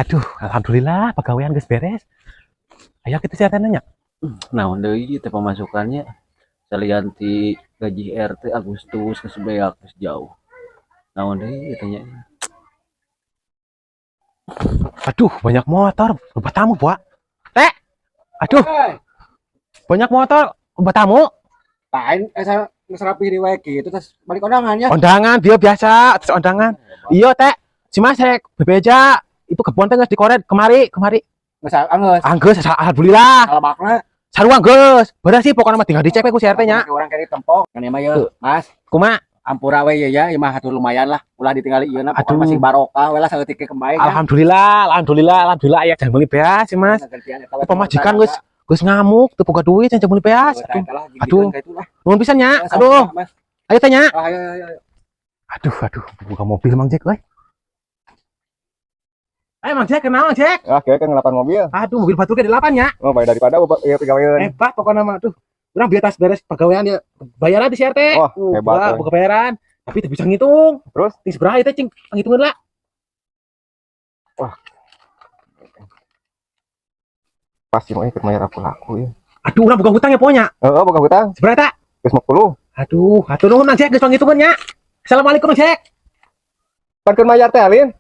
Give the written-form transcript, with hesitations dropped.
Aduh, alhamdulillah pegawaian geus beres. Aya kitu sia teh nanya. Naon deui teh pemasukannya salian ti gaji RT Agustus geus beak geus jauh. Naon deui tanya. Aduh, banyak motor, loba tamu, Pak. Teh. Aduh, banyak motor, loba tamu. Lain saya rapi di wae gitu terus balik undangannya. Undangan dia biasa, terus undangan. Iya, Teh. Si Masek bebeja itu kebon teh geus dikoret kemari. Geus anggeus. Anggeus alhamdulillah. Alabakna Sarua geus. Beres sih pokoknya mah tinggal dicek we ku si RT nya. orang kali tempok. Kan ieu mah yeuh, Mas. Kumaha? Ampura we ya, ieu mah hatur lumayan lah. Ulah ditinggali ieu na Aduh. pokoknya masih barokah we lah saeutik ke kembali ya. Alhamdulillah aya jangan beli beas sih, Mas. Pemajikan geus ngamuk teu boga duit jangan beli beas. Aduh. Nuhun pisan nya. Aduh. Ayo tanya. Ayo. Aduh, buka mobil Mang Jack euy. Ayo Mang Jack, kenal Mang Jack? Ah, kayak kan ngelapan mobil. Aduh, mobil batu ke 8 nya. Oh, baik daripada ya pegawaian. Hebat pokoknya mah tuh. Urang biar tas beres pegawaian dia. Bayaran di CRT. Wah, hebat. Buka bayaran. Tapi teu bisa ngitung. Terus? Tis berapa teh cing ngitungin lah. Pasti mau ikut bayar aku laku ya. Aduh, urang buka hutang ya pokoknya. Oh, bukan hutang. Seberapa? Geus 50. Aduh, hatur nuhun Mang Jack geus ngitungin nya. Assalamualaikum Mang Jack. Kan keur mayar teh Alin.